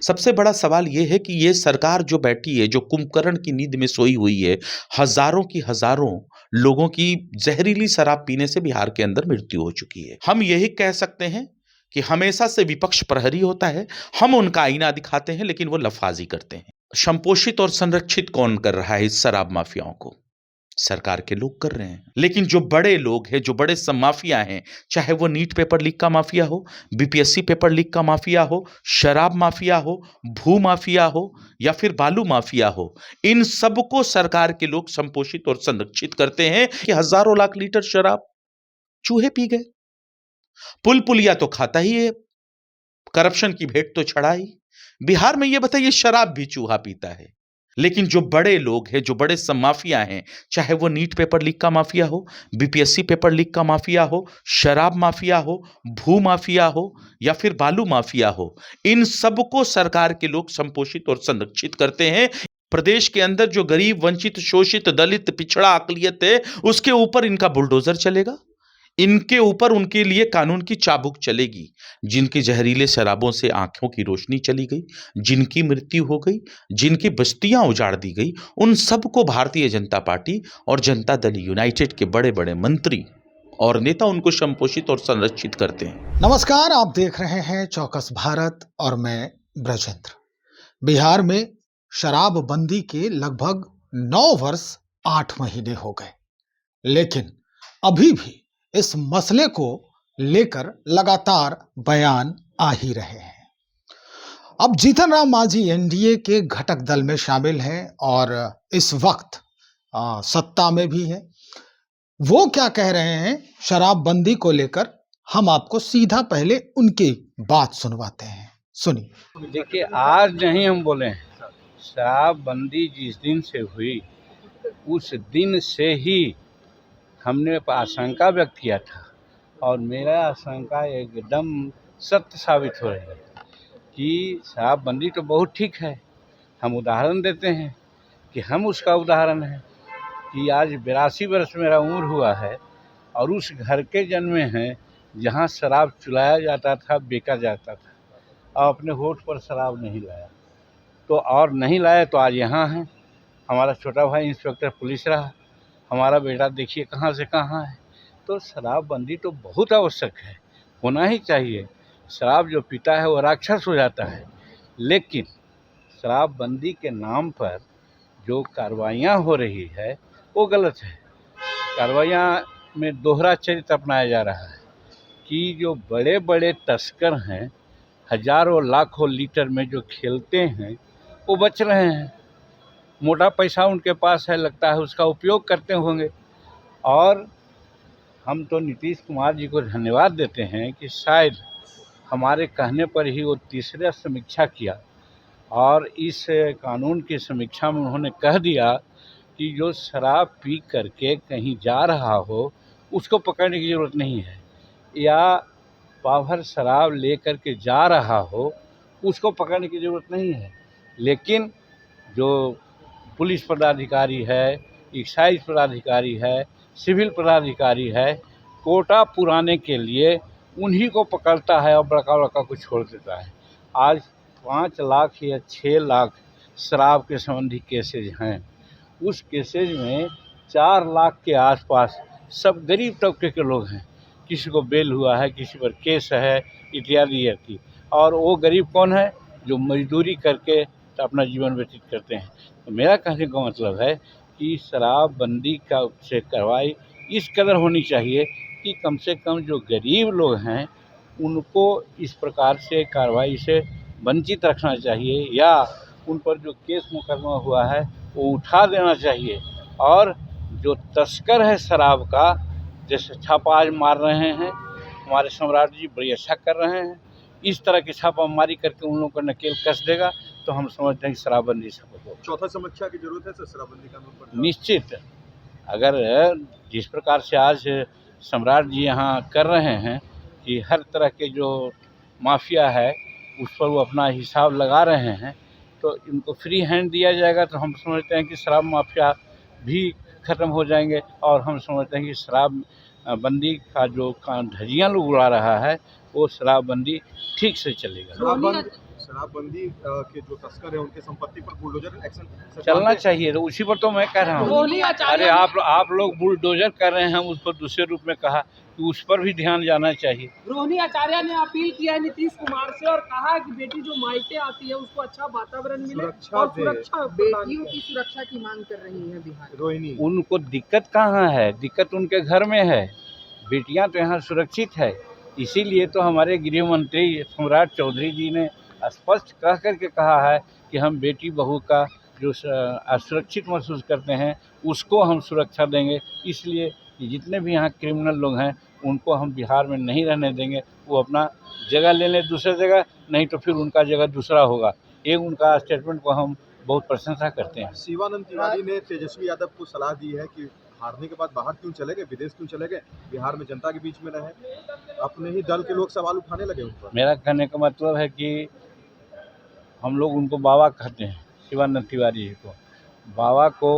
सबसे बड़ा सवाल ये है कि ये सरकार जो बैठी है, जो कुंभकर्ण की नींद में सोई हुई है, हज़ारों की हज़ारों लोगों की ज़हरीली शराब पीने से बिहार के अंदर मृत्यु हो चुकी है। हम यही कह सकते हैं कि हमेशा से विपक्ष प्रहरी होता है, हम उनका आईना दिखाते हैं लेकिन वो लफाज़ी करते हैं। संपोषित और संरक्षित कौन कर रहा है इस शराब माफियाओं को? सरकार के लोग कर रहे हैं। लेकिन जो बड़े लोग हैं, जो बड़े माफिया हैं, चाहे वो नीट पेपर लीक का माफिया हो, बीपीएससी पेपर लीक का माफिया हो, शराब माफिया हो, भू माफिया हो या फिर बालू माफिया हो, इन सबको सरकार के लोग संपोषित और संरक्षित करते हैं कि हजारों लाख लीटर शराब चूहे पी गए। पुल पुलिया तो खाता ही है, करप्शन की भेंट तो चढ़ा ही। बिहार में ये बताइए, शराब भी चूहा पीता है। लेकिन जो बड़े लोग हैं, जो बड़े माफिया हैं, चाहे वो नीट पेपर लीक का माफिया हो, बीपीएससी पेपर लीक का माफिया हो, शराब माफिया हो, भू माफिया हो या फिर बालू माफिया हो, इन सबको सरकार के लोग संपोषित और संरक्षित करते हैं। प्रदेश के अंदर जो गरीब, वंचित, शोषित, दलित, पिछड़ा अकलियत है, उसके ऊपर इनका बुलडोजर चलेगा। इनके ऊपर उनके लिए कानून की चाबुक चलेगी। जिनकी जहरीले शराबों से आंखों की रोशनी चली गई, जिनकी मृत्यु हो गई, जिनकी बस्तियां उजाड़ दी गई, उन सबको भारतीय जनता पार्टी और जनता दल यूनाइटेड के बड़े बड़े मंत्री और नेता उनको संपोषित और संरक्षित करते हैं। नमस्कार, आप देख रहे हैं चौकस भारत और मैं ब्रजेंद्र। बिहार में शराबबंदी के लगभग 9 वर्ष 8 महीने हो गए, लेकिन अभी भी इस मसले को लेकर लगातार बयान आ ही रहे हैं। अब जीतन राम मांझी एनडीए के घटक दल में शामिल हैं और इस वक्त सत्ता में भी है। वो क्या कह रहे हैं शराबबंदी को लेकर, हम आपको सीधा पहले उनकी बात सुनवाते हैं। सुनिए। देखिए, आज नहीं हम बोले हैं, शराबबंदी जिस दिन से हुई उस दिन से ही हमने आशंका व्यक्त किया था और मेरा आशंका एकदम सत्य साबित हो रही है कि शराबबंदी तो बहुत ठीक है। हम उदाहरण देते हैं कि हम उसका उदाहरण है कि आज 82 वर्ष मेरा उम्र हुआ है और उस घर के जन्मे हैं जहाँ शराब चुलाया जाता था, बेचा जाता था और अपने होठ पर शराब नहीं लाया नहीं लाया तो आज यहाँ है। हमारा छोटा भाई इंस्पेक्टर पुलिस रहा, हमारा बेटा देखिए कहाँ से कहाँ है। तो शराबबंदी तो बहुत आवश्यक है, होना ही चाहिए। शराब जो पीता है वो राक्षस हो जाता है, लेकिन शराबबंदी के नाम पर जो कार्रवाइयाँ हो रही है वो गलत है। कार्रवाइयाँ में दोहरा चरित्र अपनाया जा रहा है कि जो बड़े बड़े तस्कर हैं, हजारों लाखों लीटर में जो खेलते हैं वो बच रहे हैं। मोटा पैसा उनके पास है, लगता है उसका उपयोग करते होंगे। और हम तो नीतीश कुमार जी को धन्यवाद देते हैं कि शायद हमारे कहने पर ही वो तीसरा समीक्षा किया और इस कानून की समीक्षा में उन्होंने कह दिया कि जो शराब पी करके कहीं जा रहा हो उसको पकड़ने की ज़रूरत नहीं है, या पावभर शराब ले करके जा रहा हो उसको पकड़ने की ज़रूरत नहीं है। लेकिन जो पुलिस पदाधिकारी है, एक्साइज पदाधिकारी है, सिविल पदाधिकारी है, कोटा पुराने के लिए उन्हीं को पकड़ता है और बड़का बड़का को छोड़ देता है। आज 5 लाख या 6 लाख शराब के संबंधी केसेज हैं। उस केसेज में 4 लाख के आसपास सब गरीब तबके के लोग हैं। किसी को बेल हुआ है, किसी पर केस है, इत्यादि। और वो गरीब कौन है? जो मजदूरी करके अपना जीवन व्यतीत करते हैं। तो मेरा कहने का मतलब है कि शराबबंदी का से कार्रवाई इस कदर होनी चाहिए कि कम से कम जो गरीब लोग हैं उनको इस प्रकार से कार्रवाई से वंचित रखना चाहिए, या उन पर जो केस मुकदमा हुआ है वो उठा देना चाहिए। और जो तस्कर है शराब का, जैसे छापा आज मार रहे हैं हमारे सम्राट जी, बड़ी अच्छा कर रहे हैं। इस तरह की छापामारी करके उन लोगों को नकेल कस देगा तो हम समझते हैं कि शराबबंदी सफल होगी। चौथा समीक्षा की जरूरत है सर शराबबंदी कानून पर? निश्चित। अगर जिस प्रकार से आज सम्राट जी यहाँ कर रहे हैं कि हर तरह के जो माफिया है उस पर वो अपना हिसाब लगा रहे हैं, तो इनको फ्री हैंड दिया जाएगा तो हम समझते हैं कि शराब माफिया भी ख़त्म हो जाएंगे। और हम समझते हैं कि शराबबंदी का जो धज्जियाँ लोग उड़ा रहा है वो शराबबंदी ठीक से चलेगा। शराबबंदी के जो तस्कर है उनके संपत्ति पर बुलडोजर एक्शन चलना चाहिए, तो उसी पर तो मैं कह रहा हूँ। रोहिणी आचार्य अरे आप लोग बुलडोजर कर रहे हैं, उस पर दूसरे रूप में कहा कि उस पर भी ध्यान जाना चाहिए। रोहिणी आचार्य ने अपील किया है नीतीश कुमार से और कहा है कि बेटी जो मायके आती है उसको अच्छा वातावरण मिले सुरक्षा और दे। सुरक्षा बेटियों की सुरक्षा की मांग कर रही है बिहार। रोहिणी उनको दिक्कत कहाँ है? दिक्कत उनके घर में है। बेटियां तो यहाँ सुरक्षित है। इसीलिए तो हमारे गृह मंत्री सम्राट चौधरी जी ने स्पष्ट कह करके कहा है कि हम बेटी बहू का जो असुरक्षित महसूस करते हैं उसको हम सुरक्षा देंगे। इसलिए कि जितने भी यहाँ क्रिमिनल लोग हैं उनको हम बिहार में नहीं रहने देंगे। वो अपना जगह ले लें दूसरी जगह, नहीं तो फिर उनका जगह दूसरा होगा। ये उनका स्टेटमेंट को हम बहुत प्रशंसा करते हैं। शिवानंद तिवारी ने तेजस्वी यादव को सलाह दी है कि हारने के बाद बाहर क्यों चले गए, विदेश क्यों चले गए, बिहार में जनता के बीच में रहे। अपने ही दल के लोग सवाल उठाने लगे उन पर। मेरा कहने का मतलब है कि हम लोग उनको बाबा कहते हैं, शिवानंद तिवारी जी को। बाबा को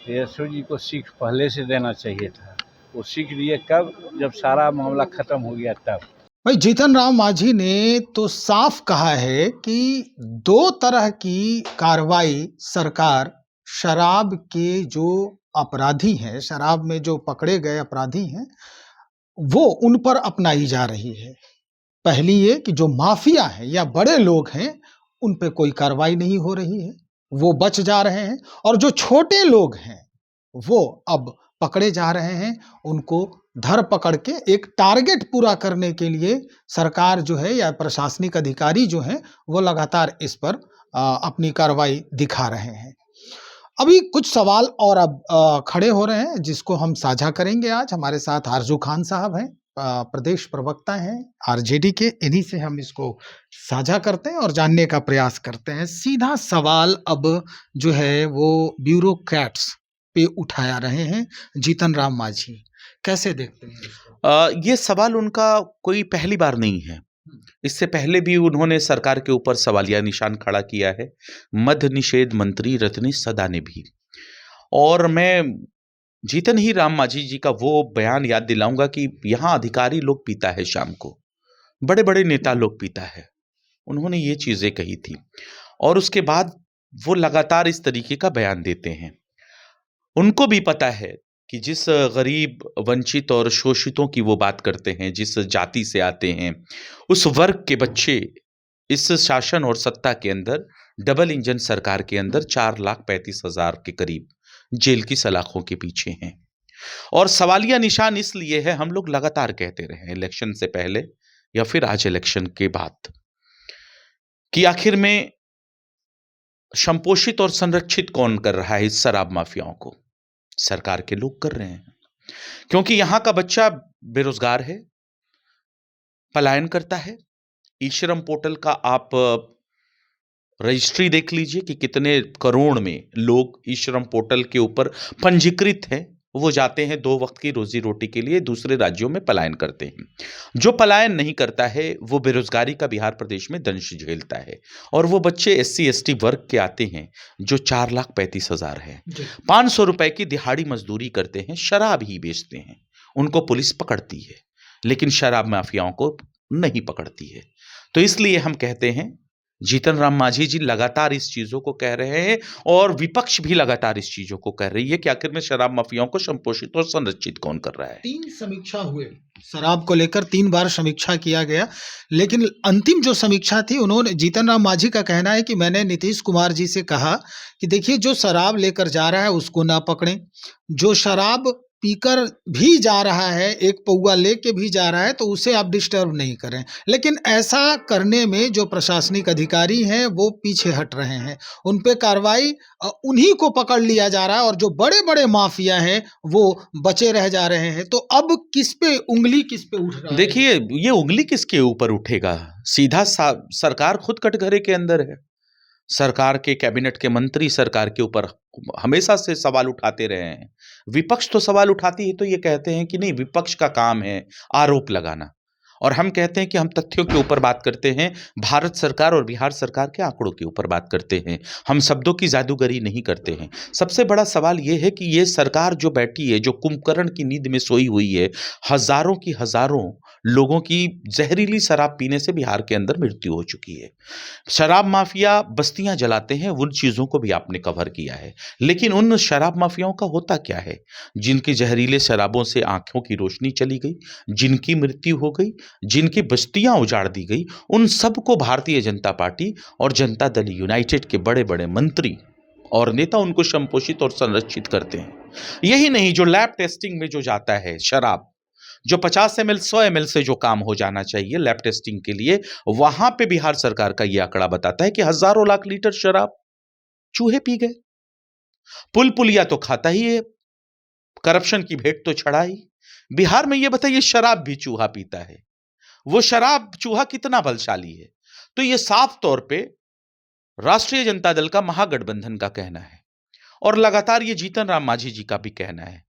तेजस्वी जी को सीख पहले से देना चाहिए था। वो सीख दिए कब? जब सारा मामला ख़त्म हो गया तब। भाई जीतन राम मांझी ने तो साफ कहा है कि दो तरह की कार्रवाई सरकार शराब के जो अपराधी हैं, शराब में जो पकड़े गए अपराधी हैं, वो उन पर अपनाई जा रही है। पहली ये कि जो माफिया हैं या बड़े लोग हैं उन पे कोई कार्रवाई नहीं हो रही है, वो बच जा रहे हैं, और जो छोटे लोग हैं वो अब पकड़े जा रहे हैं। उनको धर पकड़ के एक टारगेट पूरा करने के लिए सरकार जो है या प्रशासनिक अधिकारी जो हैं वो लगातार इस पर अपनी कार्रवाई दिखा रहे हैं। अभी कुछ सवाल और अब खड़े हो रहे हैं जिसको हम साझा करेंगे। आज हमारे साथ आरजू खान साहब हैं, प्रदेश प्रवक्ता हैं आरजेडी के। इन्हीं से हम इसको साझा करते हैं और जानने का प्रयास करते हैं। सीधा सवाल अब जो है वो ब्यूरोक्रेट्स पे उठाया रहे हैं जीतन राम मांझी, कैसे देखते हैं इसको? ये सवाल उनका कोई पहली बार नहीं है। इससे पहले भी उन्होंने सरकार के ऊपर सवालिया निशान खड़ा किया है, मद्य निषेध मंत्री रजनीश सदा ने भी। और मैं जीतन ही राम मांझी जी का वो बयान याद दिलाऊंगा कि यहाँ अधिकारी लोग पीता है शाम को, बड़े बड़े नेता लोग पीता है। उन्होंने ये चीजें कही थी और उसके बाद वो लगातार इस तरीके का बयान देते हैं। उनको भी पता है कि जिस गरीब, वंचित और शोषितों की वो बात करते हैं, जिस जाति से आते हैं, उस वर्ग के बच्चे इस शासन और सत्ता के अंदर, डबल इंजन सरकार के अंदर 4,35,000 के करीब जेल की सलाखों के पीछे हैं। और सवालिया निशान इसलिए है, हम लोग लगातार कहते रहे हैं इलेक्शन से पहले या फिर आज इलेक्शन के बाद, कि आखिर में संपोषित और संरक्षित कौन कर रहा है इस शराब माफियाओं को? सरकार के लोग कर रहे हैं, क्योंकि यहां का बच्चा बेरोजगार है, पलायन करता है। ई श्रम पोर्टल का आप रजिस्ट्री देख लीजिए कि कितने करोड़ में लोग ई श्रम पोर्टल के ऊपर पंजीकृत हैं। वो जाते हैं 2 वक्त की रोजी रोटी के लिए, दूसरे राज्यों में पलायन करते हैं। जो पलायन नहीं करता है वो बेरोजगारी का बिहार प्रदेश में दंश झेलता है। और वो बच्चे SC ST वर्ग के आते हैं जो 4,35,000 है, 500 रुपए की दिहाड़ी मजदूरी करते हैं, शराब ही बेचते हैं। उनको पुलिस पकड़ती है लेकिन शराब माफियाओं को नहीं पकड़ती है। तो इसलिए हम कहते हैं जीतन राम मांझी जी लगातार इस चीजों को कह रहे हैं और विपक्ष भी लगातार इस चीजों को कह रही है कि आखिर में शराब माफियाओं को संपोषित और संरक्षित कौन कर रहा है। 3 समीक्षा हुए शराब को लेकर, 3 बार समीक्षा किया गया, लेकिन अंतिम जो समीक्षा थी, उन्होंने, जीतन राम मांझी का कहना है कि मैंने नीतीश कुमार जी से कहा कि देखिए जो शराब लेकर जा रहा है उसको ना पकड़ें, जो शराब पीकर भी जा रहा है, एक पौआ लेके भी जा रहा है, तो उसे आप डिस्टर्ब नहीं करें। लेकिन ऐसा करने में जो प्रशासनिक अधिकारी हैं वो पीछे हट रहे हैं, उन पे कार्रवाई उन्हीं को पकड़ लिया जा रहा है और जो बड़े बड़े माफिया हैं वो बचे रह जा रहे हैं। तो अब किस पे उंगली, किस पे उठ रहा है? देखिए, ये उंगली किसके ऊपर उठेगा? सीधा सरकार खुद कटघरे के अंदर है। सरकार के कैबिनेट के मंत्री सरकार के ऊपर हमेशा से सवाल उठाते रहे हैं। विपक्ष तो सवाल उठाती है तो ये कहते हैं कि नहीं, विपक्ष का काम है आरोप लगाना, और हम कहते हैं कि हम तथ्यों के ऊपर बात करते हैं, भारत सरकार और बिहार सरकार के आंकड़ों के ऊपर बात करते हैं, हम शब्दों की जादूगरी नहीं करते हैं। सबसे बड़ा सवाल ये है कि ये सरकार जो बैठी है, जो कुंभकर्ण की नींद में सोई हुई है, हजारों की हजारों लोगों की जहरीली शराब पीने से बिहार के अंदर मृत्यु हो चुकी है। शराब माफिया बस्तियां जलाते हैं, उन चीजों को भी आपने कवर किया है, लेकिन उन शराब माफियाओं का होता क्या है? जिनकी जहरीले शराबों से आंखों की रोशनी चली गई, जिनकी मृत्यु हो गई, जिनकी बस्तियां उजाड़ दी गई, उन सबको भारतीय जनता पार्टी और जनता दल यूनाइटेड के बड़े बड़े मंत्री और नेता उनको संपोषित और संरक्षित करते हैं। यही नहीं, जो लैब टेस्टिंग में जो जाता है शराब, जो 50 ml 100 ml से जो काम हो जाना चाहिए लैब टेस्टिंग के लिए, वहां पे बिहार सरकार का यह आंकड़ा बताता है कि हजारों लाख लीटर शराब चूहे पी गए। पुल पुलिया तो खाता ही है, करप्शन की भेंट तो चढ़ा ही। बिहार में यह बताइए, शराब भी चूहा पीता है, वो शराब चूहा कितना बलशाली है? तो यह साफ तौर पे राष्ट्रीय जनता दल का महागठबंधन का कहना है और लगातार ये जीतन राम मांझी जी का भी कहना है।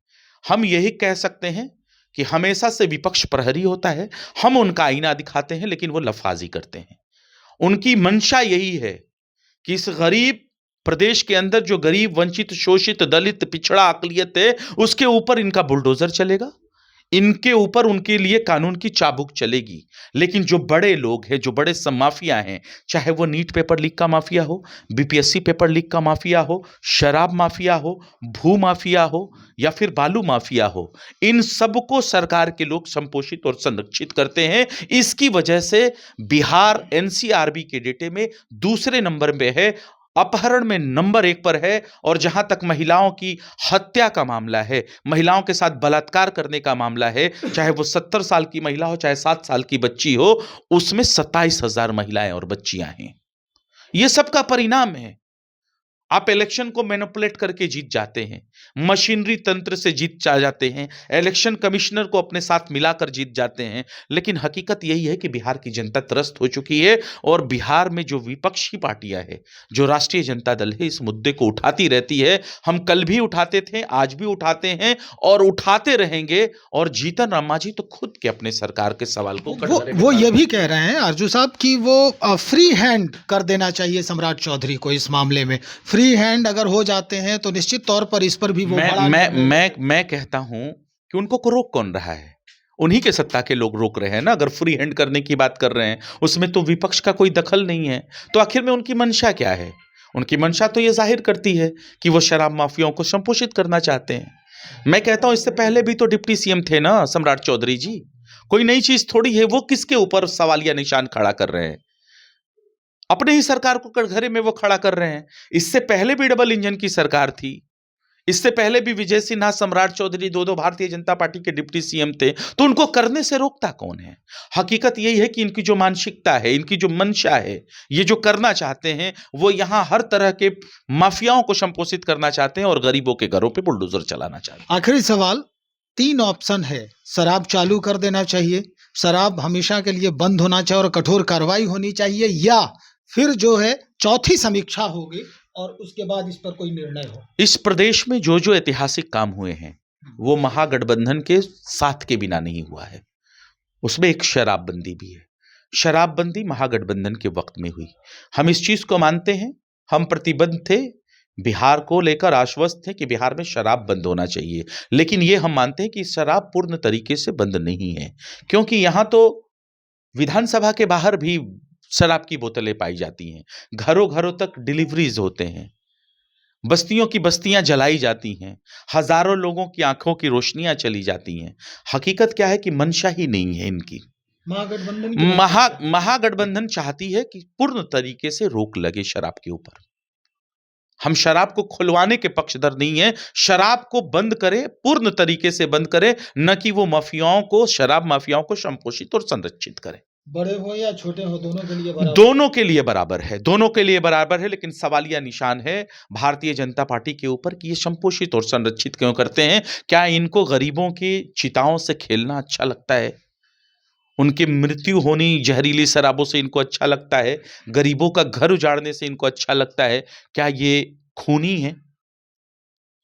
हम यही कह सकते हैं कि हमेशा से विपक्ष प्रहरी होता है, हम उनका आईना दिखाते हैं लेकिन वो लफाजी करते हैं। उनकी मंशा यही है कि इस गरीब प्रदेश के अंदर जो गरीब, वंचित, शोषित, दलित, पिछड़ा अकलियत है, उसके ऊपर इनका बुलडोजर चलेगा, इनके ऊपर उनके लिए कानून की चाबुक चलेगी। लेकिन जो बड़े लोग हैं, जो बड़े माफिया हैं, चाहे वो नीट पेपर लीक का माफिया हो, बीपीएससी पेपर लीक का माफिया हो, शराब माफिया हो, भू माफिया हो या फिर बालू माफिया हो, इन सबको सरकार के लोग संपोषित और संरक्षित करते हैं। इसकी वजह से बिहार एनसीआरबी के डेटे में दूसरे नंबर पे है, अपहरण में नंबर 1 पर है, और जहां तक महिलाओं की हत्या का मामला है, महिलाओं के साथ बलात्कार करने का मामला है, चाहे वो 70 साल की महिला हो, चाहे 7 साल की बच्ची हो, उसमें 27,000 महिलाएं और बच्चियां हैं। यह सबका परिणाम है। आप इलेक्शन को मैनिपुलेट करके जीत जाते हैं, मशीनरी तंत्र से जीत जाते हैं, इलेक्शन कमिश्नर को अपने साथ मिलाकर जीत जाते हैं, लेकिन हकीकत यही है कि बिहार की जनता त्रस्त हो चुकी है और बिहार में जो विपक्षी पार्टियां हैं, जो राष्ट्रीय जनता दल है, इस मुद्दे को उठाती रहती है। हम कल भी उठाते थे, आज भी उठाते हैं और उठाते रहेंगे। और जीतन राम मांझी तो खुद के अपने सरकार के सवाल को वो ये भी कह रहे हैं अर्जू साहब कि वो फ्री हैंड कर देना चाहिए सम्राट चौधरी को इस मामले में। फ्री हैंड अगर हो जाते हैं तो निश्चित तौर पर इस पर भी वो मैं कहता हूं कि उनको को रोक कौन रहा है? उन्हीं के सत्ता के लोग रोक रहे हैं ना। अगर फ्री हैंड करने की बात कर रहे हैं, उसमें तो विपक्ष का कोई दखल नहीं है, तो आखिर में उनकी मंशा क्या है? उनकी मंशा तो ये जाहिर करती है कि वो शराब माफियाओं को संपोषित करना चाहते हैं। मैं कहता हूं, इससे पहले भी तो डिप्टी सीएम थे ना सम्राट चौधरी जी, कोई नई चीज थोड़ी है। वो किसके ऊपर सवालिया निशान खड़ा कर रहे हैं? अपने ही सरकार को कटघरे में वो खड़ा कर रहे हैं। इससे पहले भी डबल इंजन की सरकार थी, इससे पहले भी विजय सिन्हा, सम्राट चौधरी दो भारतीय जनता पार्टी के डिप्टी सीएम थे, तो उनको करने से रोकता कौन है? हकीकत यही है कि इनकी जो मानसिकता है, इनकी जो मंशा है, ये जो करना चाहते हैं, वो यहां हर तरह के माफियाओं को संपोषित करना चाहते हैं और गरीबों के घरों पे बुलडोजर चलाना चाहते हैं। आखिरी सवाल, 3 ऑप्शन है। शराब चालू कर देना चाहिए, शराब हमेशा के लिए बंद होना चाहिए और कठोर कार्रवाई होनी चाहिए, या फिर जो है चौथी समीक्षा होगी और उसके बाद इस पर कोई निर्णय हो। इस प्रदेश में जो जो ऐतिहासिक काम हुए हैं वो महागठबंधन के साथ के बिना नहीं हुआ है। उसमें एक शराबबंदी भी है। शराबबंदी महागठबंधन के वक्त में हुई। हम इस चीज को मानते हैं, हम प्रतिबद्ध थे, बिहार को लेकर आश्वस्त थे कि बिहार में शराब बंद होना चाहिए। लेकिन ये हम मानते हैं कि शराब पूर्ण तरीके से बंद नहीं है, क्योंकि यहां तो विधानसभा के बाहर भी शराब की बोतलें पाई जाती हैं, घरों घरों तक डिलीवरीज होते हैं, बस्तियों की बस्तियां जलाई जाती हैं, हजारों लोगों की आंखों की रोशनियां चली जाती हैं। हकीकत क्या है कि मंशा ही नहीं है इनकी। महागठबंधन चाहती है कि पूर्ण तरीके से रोक लगे शराब के ऊपर। हम शराब को खुलवाने के पक्षधर नहीं है, शराब को बंद करे, पूर्ण तरीके से बंद करे, न कि वो माफियाओं को, शराब माफियाओं को संपोषित और संरक्षित करे। बड़े हो या छोटे हो, दोनों के लिए बराबर, दोनों के लिए बराबर है, दोनों के लिए बराबर है। लेकिन सवालिया निशान है भारतीय जनता पार्टी के ऊपर कि ये संपोषित और संरक्षित क्यों करते हैं? क्या इनको गरीबों की चिताओं से खेलना अच्छा लगता है? उनकी मृत्यु होनी जहरीली शराबों से इनको अच्छा लगता है? गरीबों का घर उजाड़ने से इनको अच्छा लगता है? क्या ये खूनी है?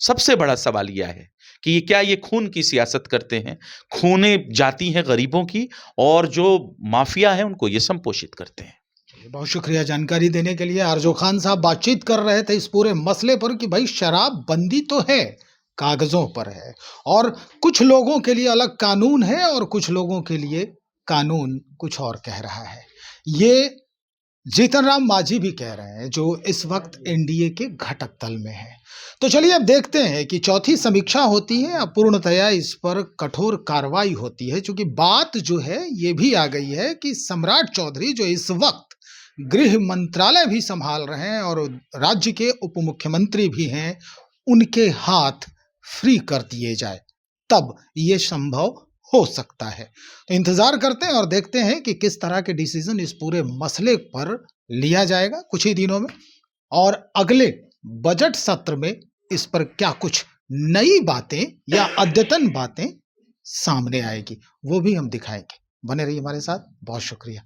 सबसे बड़ा सवाल यह है कि क्या ये खून की सियासत करते हैं, खूने जाती हैं गरीबों की और जो माफिया है उनको ये संपोषित करते हैं। बहुत शुक्रिया जानकारी देने के लिए। आरजू खान साहब बातचीत कर रहे थे इस पूरे मसले पर कि भाई शराब बंदी तो है, कागजों पर है, और कुछ लोगों के लिए अलग कानून है और कुछ लोगों के लिए कानून कुछ और कह रहा है। ये जीतन राम मांझी भी कह रहे हैं, जो इस वक्त एनडीए के घटक दल में है। तो चलिए अब देखते हैं कि चौथी समीक्षा होती है, अब पूर्णतया इस पर कठोर कार्रवाई होती है, क्योंकि बात जो है ये भी आ गई है कि सम्राट चौधरी जो इस वक्त गृह मंत्रालय भी संभाल रहे हैं और राज्य के उप मुख्यमंत्री भी हैं, उनके हाथ फ्री कर दिए जाए, तब ये संभव हो सकता है। तो इंतजार करते हैं और देखते हैं कि किस तरह के डिसीजन इस पूरे मसले पर लिया जाएगा कुछ ही दिनों में, और अगले बजट सत्र में इस पर क्या कुछ नई बातें या अद्यतन बातें सामने आएगी वो भी हम दिखाएंगे। बने रहिए हमारे साथ। बहुत शुक्रिया।